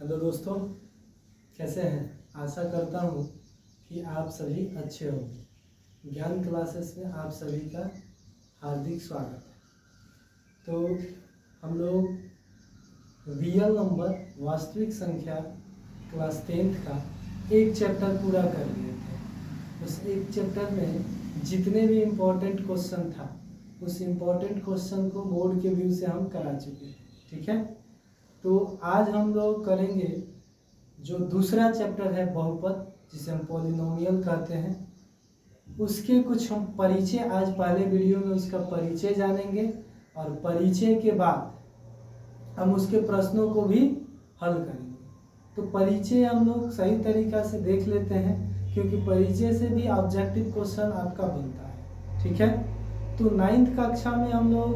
Hello दोस्तों, कैसे हैं। आशा करता हूँ कि आप सभी अच्छे होंगे। ज्ञान क्लासेस में आप सभी का हार्दिक स्वागत है। तो हम लोग रियल नंबर वास्तविक संख्या क्लास 10th का एक चैप्टर पूरा कर लिए थे। उस एक चैप्टर में जितने भी इम्पोर्टेंट क्वेश्चन था उस इम्पोर्टेंट क्वेश्चन को बोर्ड के व्यू से हम करा चुके हैं। ठीक है, तो आज हम लोग करेंगे जो दूसरा चैप्टर है बहुपद, जिसे हम पॉलिनोमियल कहते हैं। उसके कुछ हम परिचय आज पहले वीडियो में उसका परिचय जानेंगे और परिचय के बाद हम उसके प्रश्नों को भी हल करेंगे। तो परिचय हम लोग सही तरीका से देख लेते हैं, क्योंकि परिचय से भी ऑब्जेक्टिव क्वेश्चन आपका बनता है। ठीक है, तो 9th कक्षा में हम लोग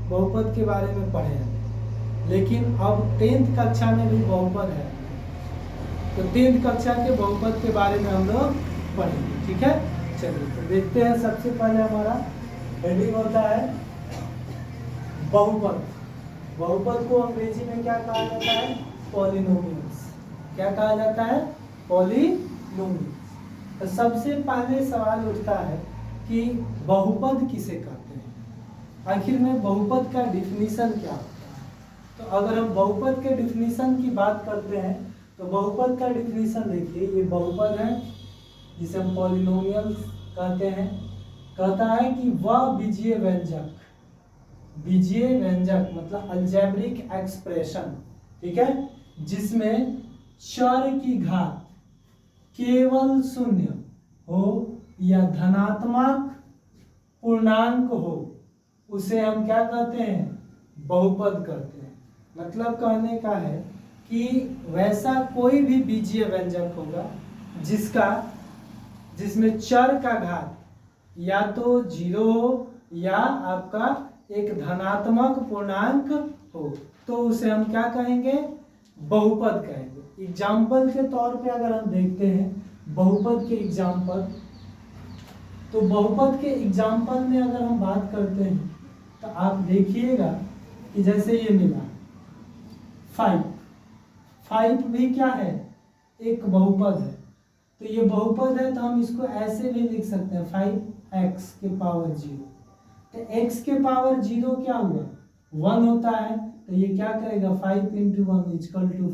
बहुपद के बारे में पढ़े हैं, लेकिन अब 10th कक्षा में भी बहुपद है, तो 10th कक्षा के बहुपद के बारे में हम लोग पढ़ेंगे। ठीक है, चलिए तो देखते हैं। सबसे पहले हमारा हेडिंग होता है बहुपद। बहुपद को अंग्रेजी में क्या कहा जाता है? पॉलिनोमियल्स। क्या कहा जाता है? पॉलिनोमियल्स। तो सबसे पहले सवाल उठता है कि बहुपद किसे कहते हैं, आखिर में बहुपद का डिफिनीशन क्या होता है। तो अगर हम बहुपद के डिफिनीशन की बात करते हैं तो बहुपद का डिफिनीशन देखिए, ये बहुपद है जिसे हम पॉलिनोमियल कहते हैं। कहता है कि वह बीजीय व्यंजक, बीजीय व्यंजक मतलब अलजेब्रिक एक्सप्रेशन, ठीक है, जिसमें चर की घात केवल शून्य हो या धनात्मक पूर्णांक हो, उसे हम क्या कहते हैं? बहुपद कहते हैं। मतलब कहने का है कि वैसा कोई भी बीजीय व्यंजक होगा जिसमें चर का घात या तो 0 हो या आपका एक धनात्मक पूर्णांक हो, तो उसे हम क्या कहेंगे? बहुपद कहेंगे। एग्जाम्पल के तौर पे अगर हम देखते हैं बहुपद के एग्जाम्पल, तो बहुपद के एग्जाम्पल में अगर हम बात करते हैं तो आप देखिएगा कि जैसे ये मिला 5 भी क्या है? एक बहुपद है। तो ये बहुपद है तो हम इसको ऐसे भी लिख सकते हैं 5x के पावर 0। तो x के पावर 0 क्या हुआ? 1 होता है, तो ये क्या करेगा? 5 × 1 =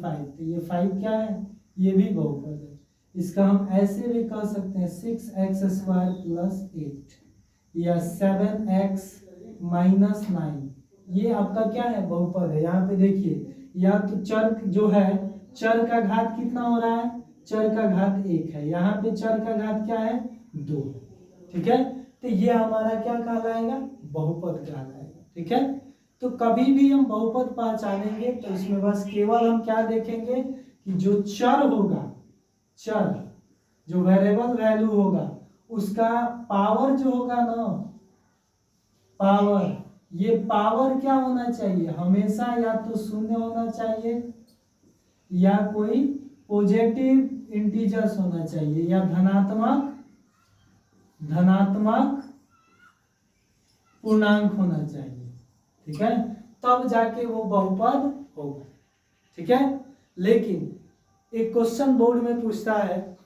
5। तो ये 5 क्या है? ये भी बहुपद है। इसका हम ऐसे भी कह सकते हैं 6x² + 8 या 7x - 9। ये आपका क्या है? बहुपद है। यहाँ पे देखिए, या तो चर जो है, चर का घात कितना हो रहा है? चर का घात 1 है। यहाँ पे चर का घात क्या है? 2। ठीक है, तो ये हमारा क्या कहलाएगा? बहुपद कहलाएगा। ठीक है, तो कभी भी हम बहुपद पहचानेंगे तो इसमें बस केवल हम क्या देखेंगे कि जो चर होगा, चर जो वेरिएबल वैल्यू होगा, उसका पावर जो होगा ना, पावर, ये पावर क्या होना चाहिए? हमेशा या तो शून्य होना चाहिए या कोई पॉजिटिव इंटीजर्स होना चाहिए या धनात्मक पूर्णांक होना चाहिए। ठीक है, तब जाके वो बहुपद होगा। ठीक है, लेकिन एक क्वेश्चन बोर्ड में पूछता है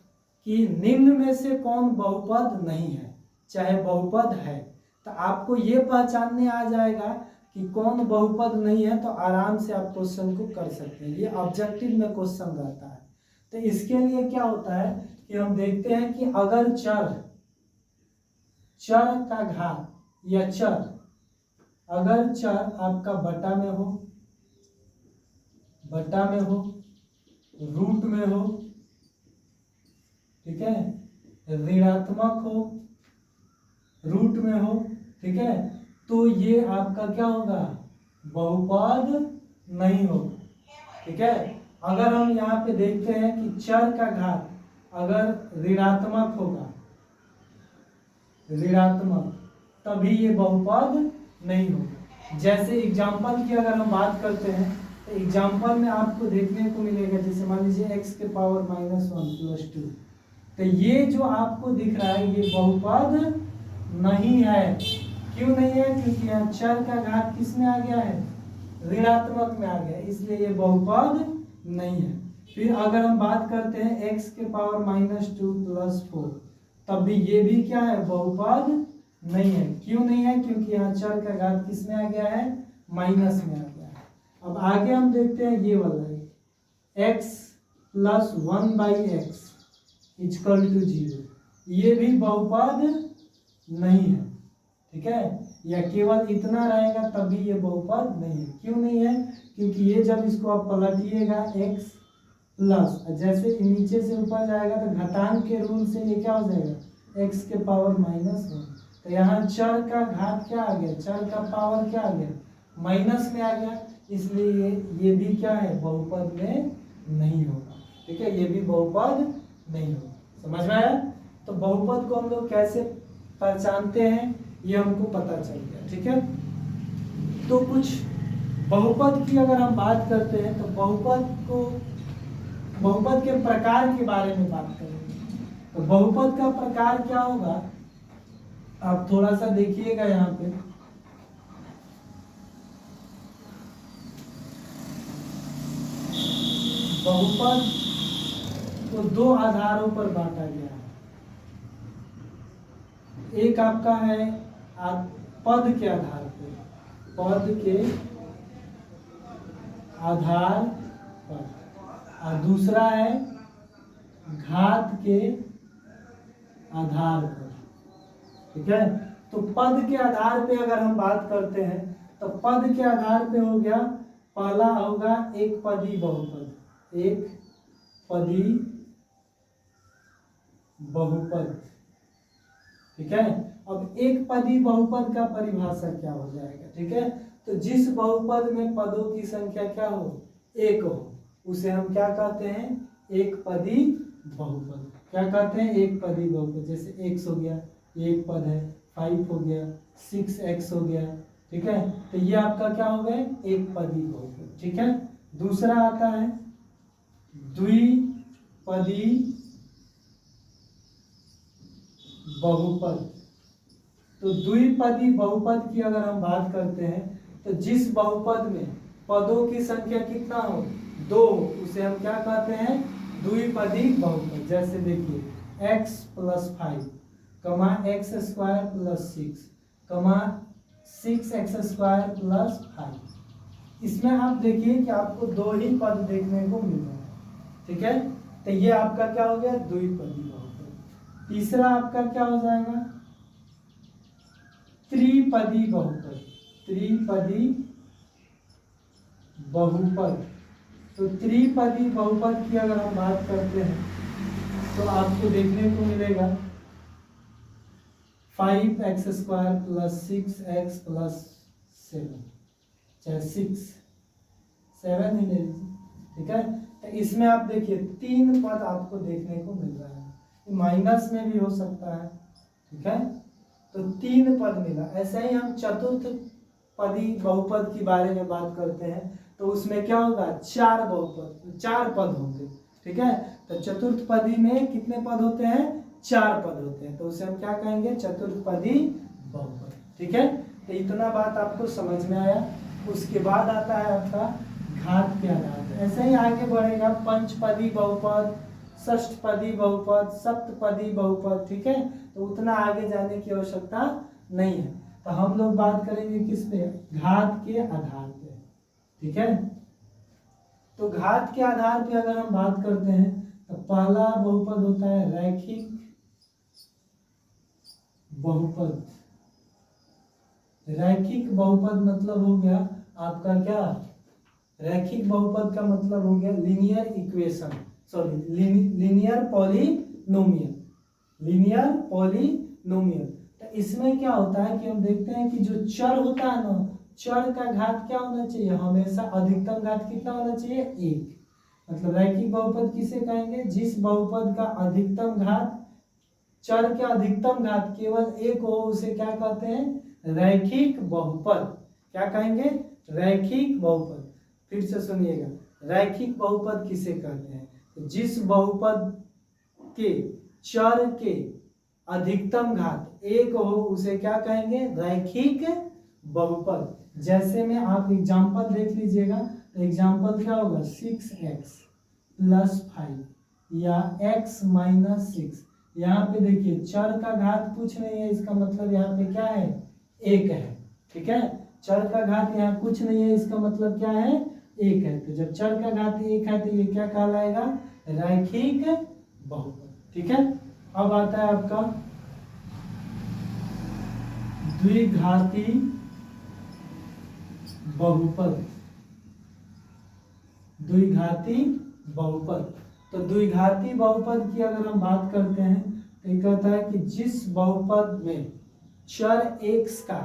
कि निम्न में से कौन बहुपद नहीं है, चाहे बहुपद है, तो आपको ये पहचानने आ जाएगा कि कौन बहुपद नहीं है, तो आराम से आप क्वेश्चन को कर सकते हैं। ये ऑब्जेक्टिव में क्वेश्चन रहता है। तो इसके लिए क्या होता है कि हम देखते हैं कि अगर चर का घात या अगर चर आपका बटा में हो, रूट में हो, ठीक है, ऋणात्मक हो, रूट में हो, ठीक है, तो ये आपका क्या होगा? बहुपद नहीं होगा। ठीक है, अगर हम यहाँ पे देखते हैं कि चर का घात अगर ऋणात्मक होगा, तभी ये बहुपद नहीं होगा। जैसे एग्जाम्पल की अगर हम बात करते हैं तो एग्जाम्पल में आपको देखने को मिलेगा, जैसे मान लीजिए x के पावर -1 + 2, तो ये जो आपको दिख रहा है ये बहुपद नहीं है। क्यों नहीं है? क्योंकि यहाँ चर का घात किस में आ गया है? ऋणात्मक में आ गया, इसलिए ये बहुपद नहीं है। फिर अगर हम बात करते हैं x के पावर -2 + 4, तब भी ये भी क्या है, बहुपद नहीं है। क्यों नहीं है? क्योंकि यहाँ चर का घात किस में आ गया है, माइनस में आ गया है। अब आगे हम देखते हैं ये वाला है, x + 1/x = 0, ये भी बहुपद नहीं है। ठीक है, या केवल इतना रहेगा तभी ये बहुपद नहीं है। क्यों नहीं है? क्योंकि ये जब इसको आप पलटिएगा x प्लस, जैसे नीचे से ऊपर जाएगा तो घटांक के रूल से ये क्या हो जाएगा, x के पावर -1। तो यहाँ चर का घात क्या आ गया, चर का पावर क्या आ गया, माइनस में आ गया, इसलिए ये भी क्या है, बहुपद में नहीं होगा। ठीक है, ये भी बहुपद नहीं होगा। समझ में आया? तो बहुपद को हम लोग कैसे पहचानते हैं ये हमको पता चल गया। ठीक है, तो कुछ बहुपद की अगर हम बात करते हैं तो बहुपद के प्रकार के बारे में बात करेंगे। तो बहुपद का प्रकार क्या होगा, आप थोड़ा सा देखिएगा यहाँ पे, बहुपद को दो आधारों पर बांटा गया है। एक आपका है पद के आधार पे, पद के आधार पर, और दूसरा है घात के आधार पर। ठीक है, तो पद के आधार पे अगर हम बात करते हैं तो पद के आधार पे हो गया, पहला होगा एक पदी बहुपद, एक पदी बहुपद। ठीक है, अब एक पदी बहुपद का परिभाषा क्या हो जाएगा। ठीक है, तो जिस बहुपद में पदों की संख्या क्या हो, एक हो, उसे हम क्या कहते हैं, एक पदी बहुपद। क्या कहते हैं, एक पदी बहुपद। जैसे x हो गया, एक पद है, 5 हो गया, 6x हो गया। ठीक है, तो ये आपका क्या हो गए, एक पदी बहुपद। ठीक है, दूसरा आता है द्विपदी बहुपद। तो द्विपदी बहुपद की अगर हम बात करते हैं तो जिस बहुपद में पदों की संख्या कितना हो, 2 हो, उसे हम क्या कहते हैं, द्विपदी बहुपद। जैसे देखिए x + 5, x² + 6, 6x² + 5। इसमें आप देखिए कि आपको 2 ही पद देखने को मिल रहा है। ठीक है, तो ये आपका क्या हो गया, द्विपदी बहुपद। तीसरा आपका क्या हो जाएगा, त्रिपदी बहुपद, त्रिपदी बहुपद। तो त्रिपदी बहुपद की अगर हम बात करते हैं तो आपको देखने को मिलेगा 5x² + 6x + 7, चाहे 6 7 ही ले लीजिए। ठीक है, तो इसमें आप देखिए 3 पद आपको देखने को मिल रहा है, माइनस में भी हो सकता है। ठीक है, तो 3 पद मिला। ऐसे ही हम चतुर्थ पदी बहुपद के बारे में बात करते हैं तो उसमें क्या होगा, 4 बहुपद, 4 पद होंगे। ठीक है, तो चतुर्थ पदी में कितने पद होते हैं, 4 पद होते हैं, तो उसे हम क्या कहेंगे, चतुर्थपदी बहुपद। ठीक है, तो इतना बात आपको समझ में आया। उसके बाद आता है आपका घात के आधार पर। ऐसे ही आगे बढ़ेगा पंचपदी बहुपद, षष्ठपदी बहुपद, सप्तपदी बहुपद। ठीक है, तो उतना आगे जाने की आवश्यकता नहीं है। तो हम लोग बात करेंगे किस पे, घात के आधार पे। ठीक है, तो घात के आधार पे अगर हम बात करते हैं तो पहला बहुपद होता है रैखिक बहुपद। रैखिक बहुपद मतलब हो गया आपका क्या, रैखिक बहुपद का मतलब हो गया linear equation, sorry linear polynomial, linear polynomial. तो इसमें क्या होता है कि हम देखते हैं कि जो चर होता है ना, चर का घात क्या होना चाहिए, हमेशा अधिकतम घात कितना होना चाहिए, 1। मतलब रैखिक बहुपद किसे कहेंगे, जिस बहुपद का अधिकतम घात, चर के अधिकतम घात केवल 1 हो, उसे क्या कहते हैं, रैखिक बहुपद। क्या कहेंगे, रैखिक बहुपद। फिर से सुनिएगा, रैखिक बहुपद किसे कहते हैं, तो जिस बहुपद के चर के अधिकतम घात 1 हो, उसे क्या कहेंगे, रैखिक बहुपद। जैसे में आप एग्जांपल देख लीजिएगा, तो तो एग्जाम्पल क्या होगा 6x प्लस 5 या x माइनस 6। यहाँ पे देखिए चर का घात कुछ नहीं है, इसका मतलब यहाँ पे क्या है 1 है। ठीक है, चर का घात यहाँ कुछ नहीं है, इसका मतलब क्या है 1 है। तो जब चर का घात 1 है तो ये क्या कहलाएगा रैखिक बहुपद। ठीक है, अब आता है आपका द्विघाती बहुपद। द्विघाती बहुपद, तो द्विघाती बहुपद की अगर हम बात करते हैं तो ये कहता है कि जिस बहुपद में चर x का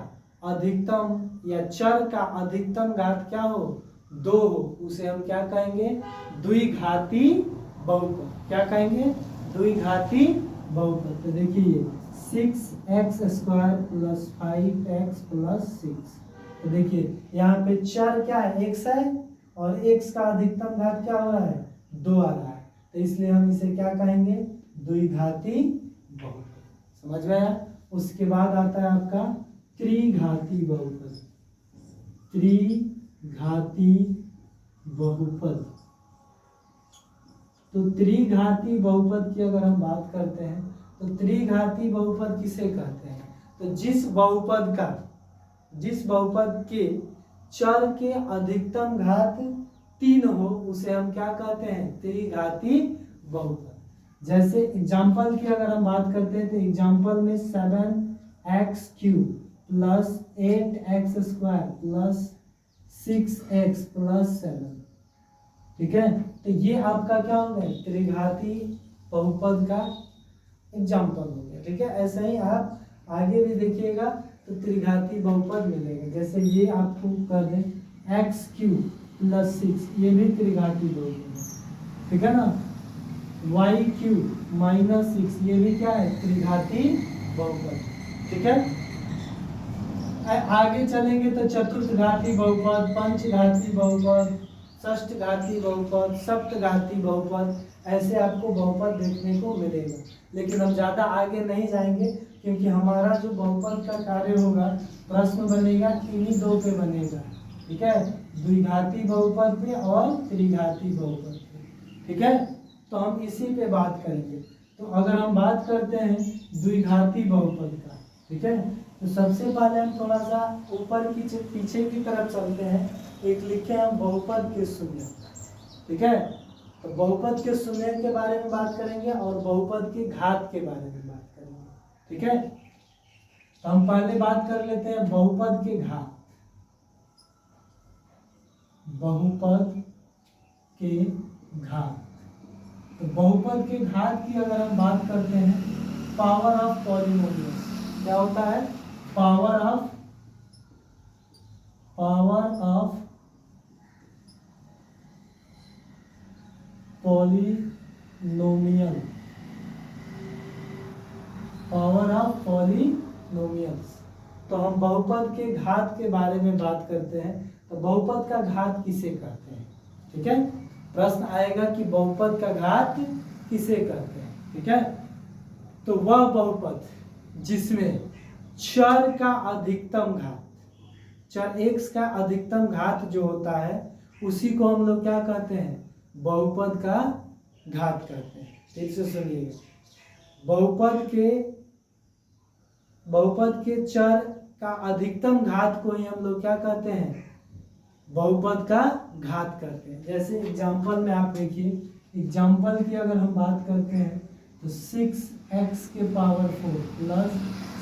अधिकतम या चर का अधिकतम घात क्या हो 2 हो, उसे हम क्या कहेंगे द्विघाती बहुपद। क्या कहेंगे द्विघाती बहुपद। तो देखिए 6x² प्लस 5x प्लस 6। तो देखिए यहाँ पे चर क्या है x है और x का अधिकतम घात क्या हो रहा है 2 आ रहा है, तो इसलिए हम इसे क्या कहेंगे द्विघाती बहुपद। समझ में आया। उसके बाद आता है आपका त्रिघाती बहुपद। त्रिघाती बहुपद, तो त्रिघाती बहुपद की अगर हम बात करते हैं तो त्रिघाती बहुपद किसे कहते हैं, तो जिस बहुपद के चर के अधिकतम घात 3 हो उसे हम क्या कहते हैं त्रिघाती बहुपद। जैसे एग्जाम्पल की अगर हम बात करते हैं तो एग्जाम्पल में 7x³ plus 8x² plus 6x plus 7। ठीक है, तो ये आपका क्या हो गया त्रिघाती बहुपद का एग्जाम्पल हो गया। ठीक है, ऐसा ही आप आगे भी देखिएगा तो त्रिघाती बहुपद मिलेगा। जैसे ये आपको कर दें x³ प्लस 6, ये भी त्रिघाती बहुपद है। ठीक है ना, y³ माइनस 6, ये भी क्या है त्रिघाती बहुपद। ठीक है, आगे चलेंगे तो चतुर्थघाती बहुपद, पंचघाती बहुपद, षष्ठघाती बहुपद, सप्तघाती बहुपद, ऐसे आपको बहुपद देखने को मिलेगा। लेकिन हम ज़्यादा आगे नहीं जाएंगे क्योंकि हमारा जो बहुपद का कार्य होगा प्रश्न बनेगा किन्हीं 2 पे बनेगा। ठीक है, द्विघाती बहुपद पे और त्रिघाती बहुपद पे। ठीक है, तो हम इसी पे बात करेंगे। तो अगर हम बात करते हैं द्विघाती बहुपद का, ठीक है, तो सबसे पहले हम थोड़ा सा ऊपर की पीछे की तरफ चलते हैं। एक लिखे हम बहुपद के शून्य। ठीक है, तो बहुपद के शून्य के बारे में बात करेंगे और बहुपद के घात के बारे में बात करेंगे। ठीक है, तो हम पहले बात कर लेते हैं बहुपद के घात। बहुपद के घात, तो बहुपद के घात की अगर हम बात करते हैं पावर ऑफ पॉलिनोमियल क्या होता है power of polynomial. Power of polynomials. तो हम बहुपद के घात के बारे में बात करते हैं, तो बहुपद का घात किसे कहते हैं। ठीक है, प्रश्न आएगा कि बहुपद का घात किसे कहते हैं। ठीक है, तो वह बहुपद जिसमें चर का अधिकतम घात, चर x का अधिकतम घात जो होता है उसी को हम लोग क्या कहते हैं बहुपद का घात कहते हैं। ठीक से सुनिएगा, बहुपद के चर का अधिकतम घात को ही हम लोग क्या कहते हैं बहुपद का घात करते हैं। जैसे एग्जाम्पल में आप देखिए, एग्जाम्पल की अगर हम बात करते हैं तो 6x के power 4 plus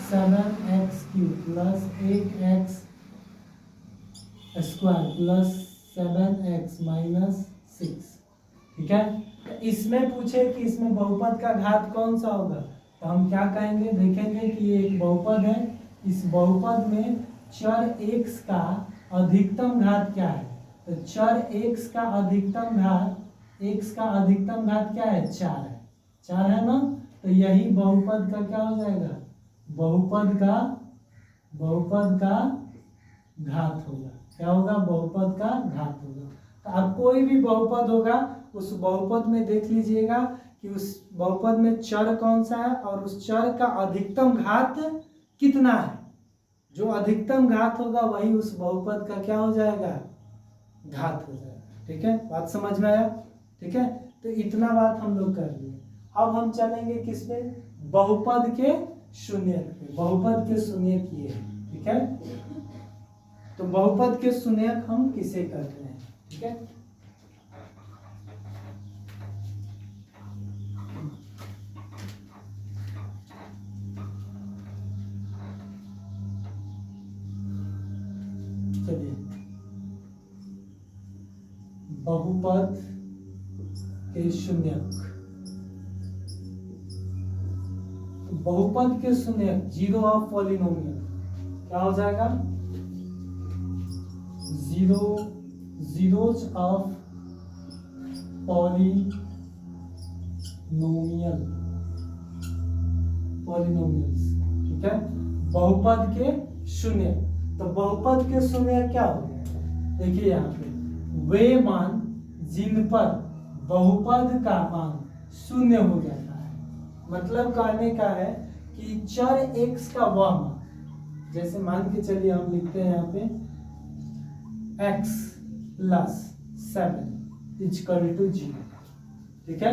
7x³ plus 8x² plus 7x minus 6। ठीक है, तो इसमें पूछे कि इसमें बहुपद का घात कौन सा होगा, तो हम क्या कहेंगे, देखेंगे कि ये एक बहुपद है, इस बहुपद में चर x का अधिकतम घात क्या है, तो चर x का अधिकतम घात क्या है 4 है, 4 है ना, तो यही बहुपद का क्या हो जाएगा बहुपद का घात होगा। क्या होगा बहुपद का घात होगा। तो अब कोई भी बहुपद होगा उस बहुपद में देख लीजिएगा कि उस बहुपद में चर कौन सा है और उस चर का अधिकतम घात कितना है। जो अधिकतम घात होगा वही उस बहुपद का क्या हो जाएगा घात हो जाएगा। ठीक है, बात समझ में आया? ठीक है, तो इतना बात हम लोग कर लिए। अब हम चलेंगे किस पे? बहुपद के शून्यक पे। बहुपद के शून्यक ये है, ठीक है। तो बहुपद के शून्यक हम किसे कहते हैं? ठीक है, चलिए बहुपद के शून्यक। तो बहुपद के शून्यक जीरो ऑफ पॉलिनोमियल क्या हो जाएगा? जीरोज ऑफ पॉलिनोमियल्स, ठीक है। बहुपद के शून्य, तो बहुपद के शून्य क्या हो गया? देखिए यहाँ पे वे मान जिन पर बहुपद का मान शून्य हो जाता है। मतलब कहने का है कि चर x का वह मान, जैसे मान के चलिए हम लिखते हैं यहाँ पे x प्लस 7 इक्वल टू 0, ठीक है।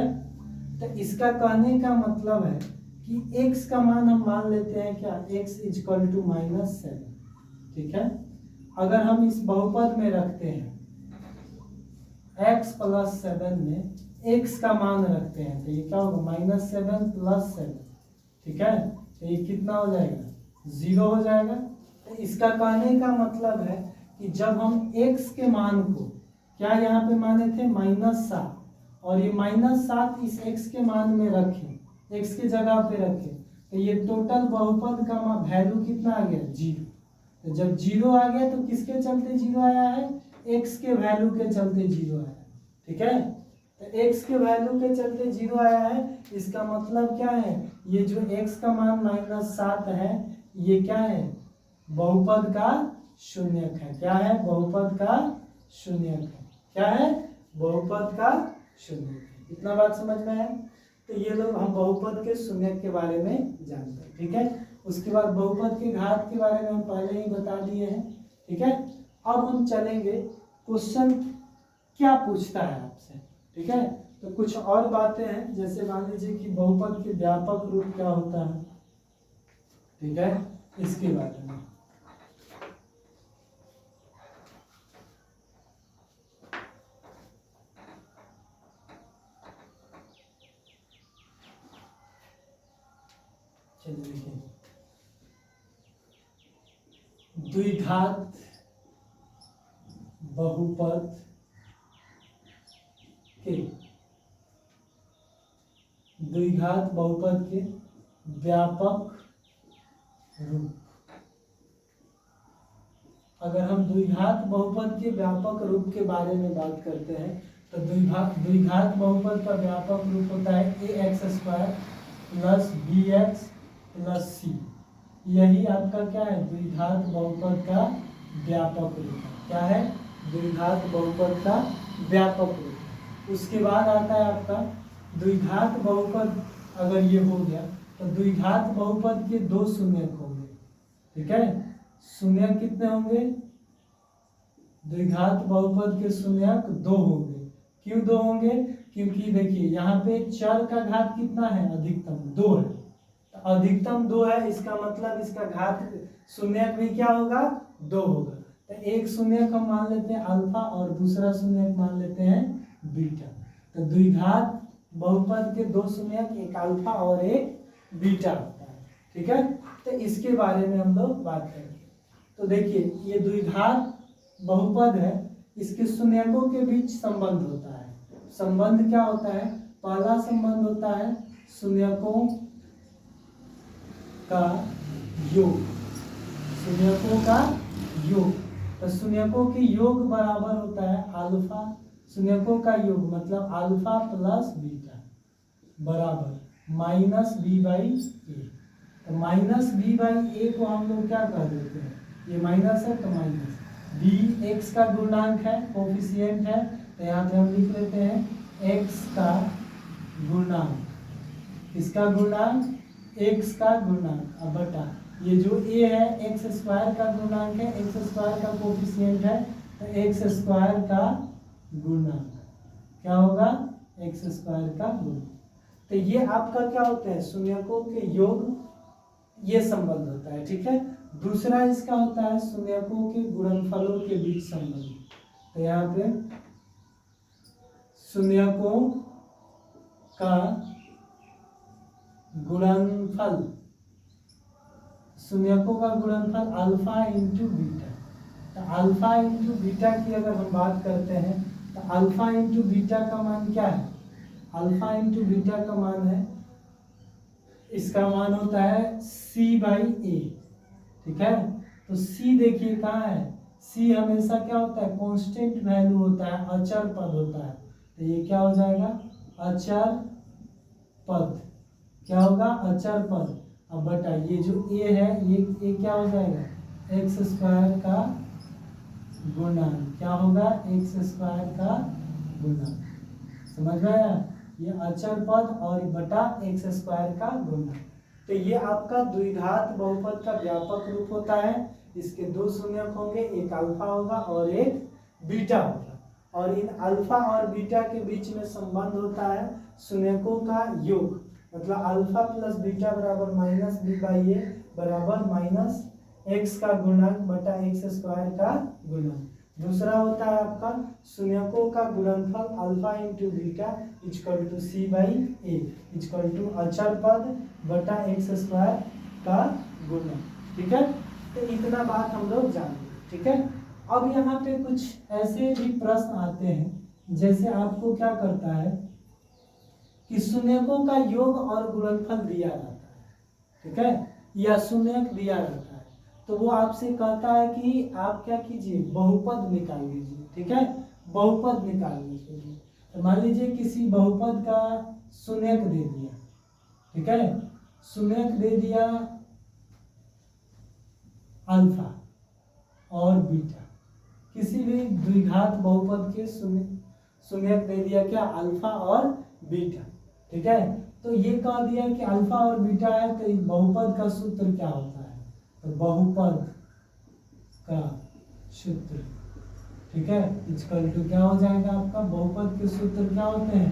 तो इसका कहने का मतलब है कि x का मान हम मान लेते हैं क्या? x इक्वल टू -7, ठीक है। अगर हम इस बहुपद में रखते हैं x प्लस 7 में x का मान रखते हैं तो ये क्या होगा? -7 प्लस 7, ठीक है। तो ये कितना हो जाएगा? 0 हो जाएगा। तो इसका कहने का मतलब है कि जब हम x के मान को क्या यहाँ पे माने थे? -7, और ये -7 इस x के मान में रखें, x के जगह पे रखें, तो ये टोटल बहुपद का वैल्यू कितना आ गया? 0। तो जब 0 आ गया तो किसके चलते 0 आया है? x के वैल्यू के चलते 0 आया, ठीक है। तो x के वैल्यू के चलते 0 आया है। इसका मतलब क्या है? ये जो x का मान -7 है ये क्या है? बहुपद का शून्यक है। क्या है? बहुपद का शून्यक है। क्या है? बहुपद का शून्यक है। इतना बात समझ में आया? तो ये लोग हम बहुपद के शून्यक के बारे में जानते हैं, ठीक है। उसके बाद बहुपद के घात के बारे में हम पहले ही बता दिए हैं, ठीक है। अब हम चलेंगे क्वेश्चन क्या पूछता है आपसे, ठीक है। तो कुछ और बातें हैं, जैसे मान लीजिए कि बहुपद के व्यापक रूप क्या होता है, ठीक है, इसके बारे में। चलिए देखिए, द्विघात बहुपद के द्विघात बहुपद के व्यापक रूप। अगर हम द्विघात बहुपद के व्यापक रूप के बारे में बात करते हैं तो द्विघात बहुपद का व्यापक रूप होता है ax² plus bx plus c। यही आपका क्या है? द्विघात बहुपद का व्यापक रूप। क्या है? द्विघात बहुपद का व्यापक रूप। उसके बाद आता है आपका द्विघात बहुपद। अगर ये हो गया तो द्विघात बहुपद के दो शून्यक होंगे, ठीक है। शून्यक कितने होंगे? द्विघात बहुपद के शून्यक 2 होंगे। क्यों 2 होंगे? क्योंकि देखिए यहाँ पे चर का घात कितना है? अधिकतम 2 है। तो अधिकतम 2 है, इसका मतलब इसका घात शून्यक भी क्या होगा? 2 होगा। तो एक शून्यक हम मान लेते हैं अल्फा और दूसरा शून्यक मान लेते हैं बीटा। तो द्विघात बहुपद के दो शून्यक, एक अल्फा और एक बीटा होता है, ठीक है। तो इसके बारे में हम लोग बात करेंगे। तो देखिए ये द्विघात बहुपद है, इसके शून्यकों के बीच संबंध होता है। संबंध क्या होता है? पहला संबंध होता है शून्यकों का योग। शून्यकों का योग, तो शून्यकों के योग बराबर होता है अल्फा। शून्यकों का योग मतलब अल्फा प्लस बीटा बराबर -b/a। तो -b/a को हम लोग क्या कर देते हैं? ये माइनस है तो माइनस, b x का गुणांक है, कोफिशिएंट है, तो यहाँ पे हम लिख लेते हैं x का गुणांक। इसका गुणांक x का गुणांक अब बटा ये जो a है x² का गुणांक है, x² का कोफिशिएंट है, तो x² का गुणन, क्या होगा, एक्स स्क्वायर का गुणन। तो ये आपका क्या होता है, शून्यकों के योग, ये संबंध होता है, ठीक है। दूसरा इसका होता है शून्यकों के गुणनफलों के बीच संबंध। तो यहाँ पे शून्यकों का गुणनफल, शून्यकों का गुणनफल अल्फा इंटू बीटा। तो अल्फा इंटू बीटा की अगर हम बात करते हैं तो अल्फा इंटू बीटा का मान क्या है, अल्फा इंटू बीटा का मान है, इसका मान होता है c/a, ठीक है। तो c देखिए कहाँ है, c हमेशा क्या होता है, कांस्टेंट वैल्यू होता है, अचर पद होता है। तो ये क्या हो जाएगा, अचर पद, क्या होगा, अचर पद। अब बटा ये जो a है, ये क्या हो जाएगा, एक्स स्क्वायर का गुणन, क्या होगा, एक्स स्क्वायर का गुणन, समझ में आया, ये अचर पद और बटा एक्स स्क्वायर का गुणन। तो ये आपका द्विघात बहुपद का व्यापक रूप होता है। इसके दो शून्यक होंगे, एक अल्फा होगा और एक बीटा होगा, और इन अल्फा और बीटा के बीच में संबंध होता है शून्यकों का योग, मतलब अल्फा प्लस बीटा बराबर माइनस b/a बराबर माइनस एक्स का गुणन बटा एक्स स्क्वायर का गुणन। दूसरा होता है आपका शून्यकों का गुणनफल alpha into beta equal to c/a equal to अचर पद बटा एक्स स्क्वायर का गुणन, ठीक है। तो इतना बात हम लोग जान गए, ठीक है। अब यहाँ पे कुछ ऐसे भी प्रश्न आते हैं, जैसे आपको क्या करता है कि शून्यकों का योग और गुणनफल दिया जाता है, ठीक है, या शून्यक दिया जाता है, तो वो आपसे कहता है कि आप क्या कीजिए, बहुपद निकाल लीजिए, ठीक है, बहुपद निकाल लीजिए। तो मान लीजिए किसी बहुपद का शून्यक दे दिया, ठीक है, शून्यक दे दिया अल्फा और बीटा, किसी भी द्विघात बहुपद के शून्यक दे दिया क्या, अल्फा और बीटा, ठीक है। तो ये कह दिया कि अल्फा और बीटा है, तो इस बहुपद का सूत्र क्या होता है, तो बहुपद का सूत्र, ठीक है, इक्वल टू क्या हो जाएगा आपका, बहुपद के सूत्र क्या होते हैं,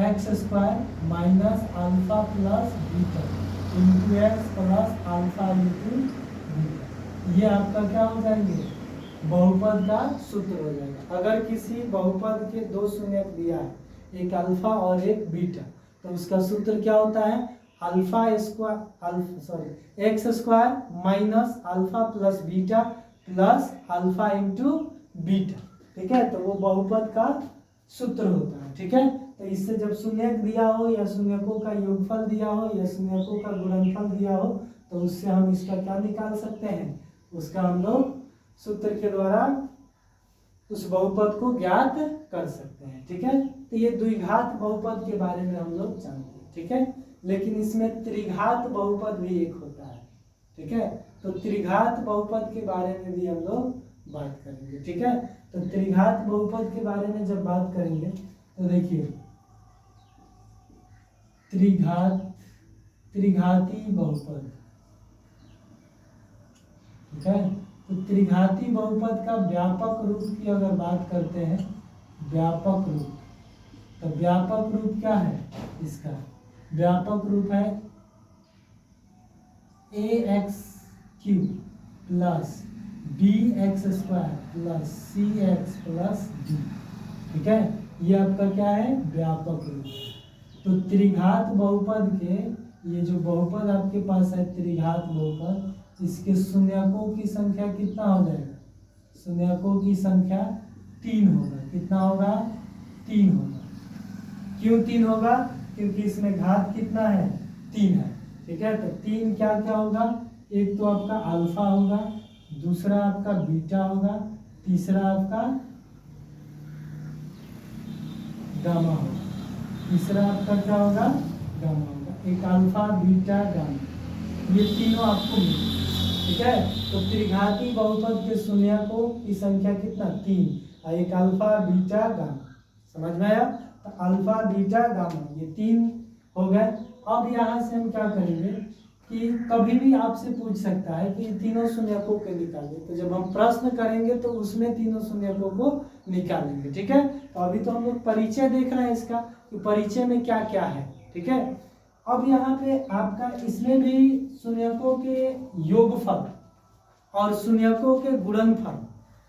x square minus alpha plus beta into x plus alpha into beta, ये आपका क्या हो जाएंगे, बहुपद का सूत्र हो जाएगा। अगर किसी बहुपद के दो शून्यक दिया है, एक अल्फा और एक बीटा, तो उसका सूत्र क्या होता है, x square minus alpha plus beta plus alpha into beta, ठीक है। तो वो बहुपद का सूत्र होता है, ठीक है। तो इससे जब शून्यक दिया हो या शून्यकों का योगफल दिया हो या शून्यकों का गुणनफल दिया हो, तो उससे हम इसका क्या निकाल सकते हैं, उसका हम लोग सूत्र के द्वारा उस बहुपद को ज्ञात कर सकते हैं, ठीक है। तो ये द्विघात बहुपद के बारे में हम लोग जानते हैं, ठीक है। लेकिन इसमें त्रिघात बहुपद भी एक होता है, ठीक है। तो त्रिघात बहुपद के बारे में भी हम लोग बात करेंगे, ठीक है। तो त्रिघात बहुपद के बारे में जब बात करेंगे तो देखिए त्रिघाती बहुपद, ठीक है। तो त्रिघाती बहुपद का व्यापक रूप की अगर बात करते हैं, व्यापक रूप, तो व्यापक रूप क्या है इसका, व्यापक रूप है ax³ plus bx² plus cx plus d, ठीक है, ये आपका क्या है, व्यापक रूप है। तो त्रिघात बहुपद के, ये जो बहुपद आपके पास है त्रिघात बहुपद, इसके शून्यकों की संख्या कितना हो जाएगा, शून्यकों की संख्या 3 होगा, कितना होगा, 3 होगा। क्यों 3 होगा, क्योंकि इसमें घात कितना है, 3 है, ठीक है। तो 3 क्या क्या होगा, एक तो आपका अल्फा होगा, दूसरा आपका बीटा होगा, तीसरा आपका गामा होगा, तीसरा आपका क्या होगा, गामा होगा। एक अल्फा बीटा गामा, ये तीनों आपको मिलेंगे, ठीक है। तो त्रिघाती बहुपद के शून्यकों की संख्या कितना, 3, और एक अल्फा बीटा गामा, समझ में आया। तो अल्फा बीटा गामा ये 3 हो गए। अब यहाँ से हम क्या करेंगे कि कभी भी आपसे पूछ सकता है कि तीनों शून्यकों के निकालिए, तो जब हम प्रश्न करेंगे तो उसमें तीनों शून्यकों को निकालेंगे। ठीक है, तो अभी तो हम लोग परिचय देख रहे हैं इसका कि परिचय में क्या क्या है। ठीक है, अब यहाँ पे आपका इसमें भी शून्यकों के योगफल और शून्यकों के गुणनफल,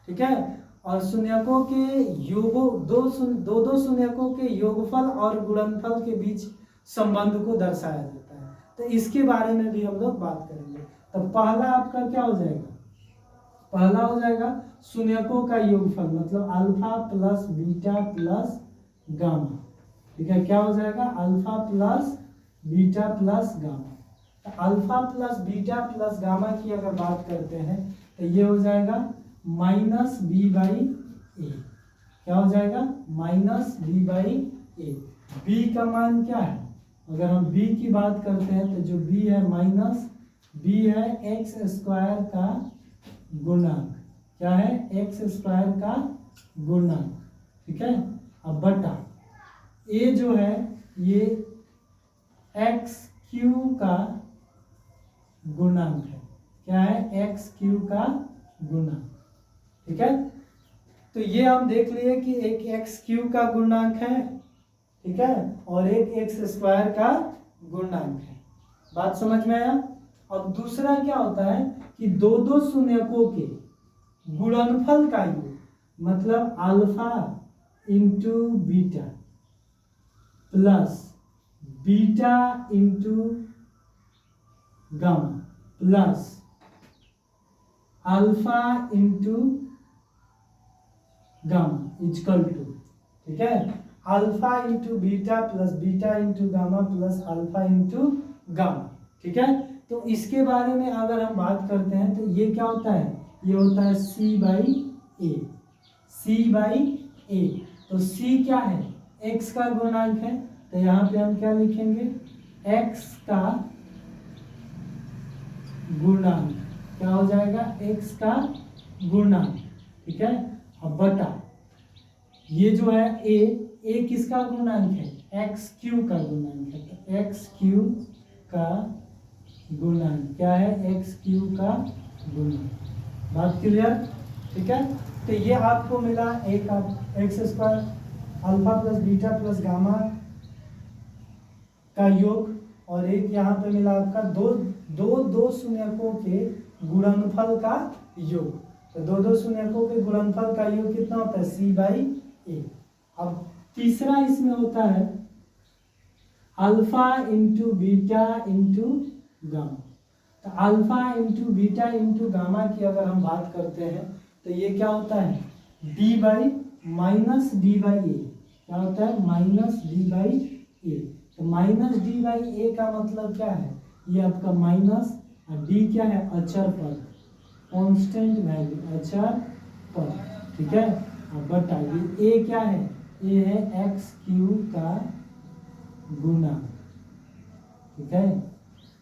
ठीक है, और शून्यकों के योगों दो शून्यकों के योगफल और गुणनफल के बीच संबंध को दर्शाया जाता है। तो इसके बारे में भी हम लोग बात करेंगे। तो पहला आपका क्या हो जाएगा, पहला हो जाएगा शून्यकों का योगफल, मतलब alpha plus beta plus gamma. ठीक है, क्या हो जाएगा, alpha plus beta plus gamma. तो alpha plus beta plus gamma की अगर बात करते हैं तो ये हो जाएगा माइनस बी बाई ए। क्या हो जाएगा, minus B by A. B का मान क्या है, अगर हम बी की बात करते हैं तो जो बी है माइनस बी है एक्स स्क्वायर का गुणक। क्या है, एक्स स्क्वायर का गुणक। ठीक है, अब बटा ए जो है ये एक्स क्यू का गुणक है। क्या है, एक्स क्यू का गुणक। ठीक है, तो ये हम देख लिए कि एक एक्स क्यू का गुणक है, ठीक है, और एक एक्स स्क्वायर का गुणक है। बात समझ में आया। अब दूसरा क्या होता है कि दो दो शून्यकों के गुणनफल का योग, मतलब alpha into beta plus beta into gamma plus alpha into gamma equal to, ठीक है, alpha into beta plus beta into gamma plus alpha into gamma. ठीक है, तो इसके बारे में अगर हम बात करते हैं तो ये क्या होता है, ये होता है सी बाई ए। सी बाई ए, तो सी क्या है, एक्स का गुणांक है, तो यहाँ पे हम क्या लिखेंगे, एक्स का गुणांक। क्या हो जाएगा, एक्स का गुणांक। ठीक है, अब बटा ये जो है ए किसका गुणांक है, एक्स क्यू का गुणांक है, तो एक्स क्यू का गुणांक क्या है, एक्स क्यू का गुणांक। बात क्लियर। ठीक है, तो ये आपको मिला एक x square alpha plus beta plus gamma का योग, और एक यहाँ पे मिला आपका दो शून्यकों के गुणनफल का योग। तो दो शून्यकों के गुणनफल का योग कितना होता है, सी बाई ए। अब तीसरा इसमें होता है alpha into beta into gamma. तो alpha into beta into gamma की अगर हम बात करते हैं तो ये क्या होता है, D by minus D by A. क्या होता है, माइनस डी बाई ए। तो माइनस डी बाई ए का मतलब क्या है, ये आपका माइनस, और डी क्या है, अचर पद, कांस्टेंट वैल्यू, अचर पद। ठीक है, अब बटा ये ए क्या है, ए है एक्स क्यू का गुणा। ठीक है,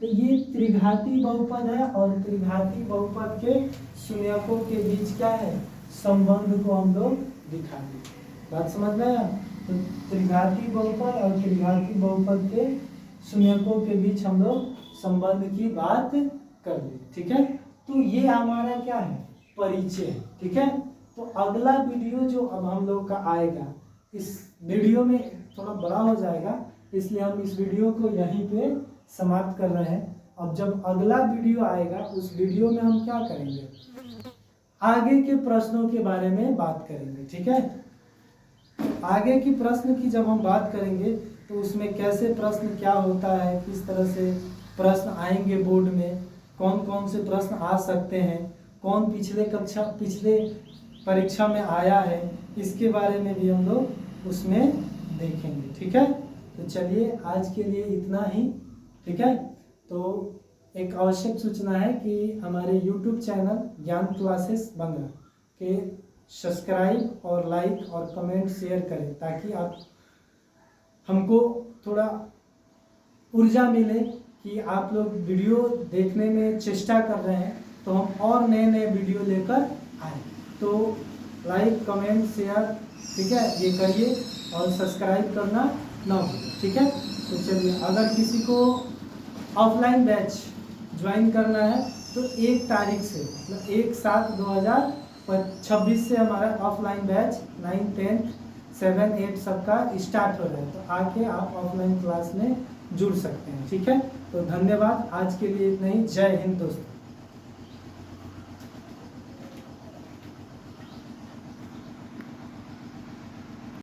तो ये त्रिघाती बहुपद है, और त्रिघाती बहुपद के शून्यकों के बीच क्या है, संबंध को हम लोग दिखाते। बात समझ में आया। तो त्रिघाती बहुपद और त्रिघाती बहुपद के शून्यकों के बीच हम लोग संबंध की बात कर ली। ठीक है, तो ये हमारा क्या है, परिचय। ठीक है, तो अगला वीडियो जो अब हम लोग का आएगा, इस वीडियो में थोड़ा बड़ा हो जाएगा, इसलिए हम इस वीडियो को यहीं पे समाप्त कर रहे हैं। अब जब अगला वीडियो आएगा उस वीडियो में हम क्या करेंगे, आगे के प्रश्नों के बारे में बात करेंगे। ठीक है, आगे की प्रश्न की जब हम बात करेंगे तो उसमें कैसे प्रश्न क्या होता है, किस तरह से प्रश्न आएंगे बोर्ड में, कौन कौन से प्रश्न आ सकते हैं, कौन पिछले परीक्षा में आया है, इसके बारे में भी हम लोग उसमें देखेंगे। ठीक है, तो चलिए आज के लिए इतना ही। ठीक है, तो एक आवश्यक सूचना है कि हमारे YouTube चैनल ज्ञान क्लासेस बंगला के सब्सक्राइब और लाइक और कमेंट शेयर करें, ताकि आप हमको थोड़ा ऊर्जा मिले कि आप लोग वीडियो देखने में चेष्टा कर रहे हैं, तो हम और नए नए वीडियो लेकर आए। तो लाइक कमेंट शेयर, ठीक है, ये करिए, और सब्सक्राइब करना ना भूलें। ठीक है, तो चलिए, अगर किसी को ऑफलाइन बैच ज्वाइन करना है तो 1 तारीख से, मतलब 1/7/2023 26 से हमारा ऑफलाइन बैच 9, 10, 7, 8 सबका स्टार्ट हो रहा है, तो आके आप ऑफलाइन क्लास में जुड़ सकते हैं। ठीक है, तो धन्यवाद, आज के लिए इतना ही। जय हिंद दोस्तों।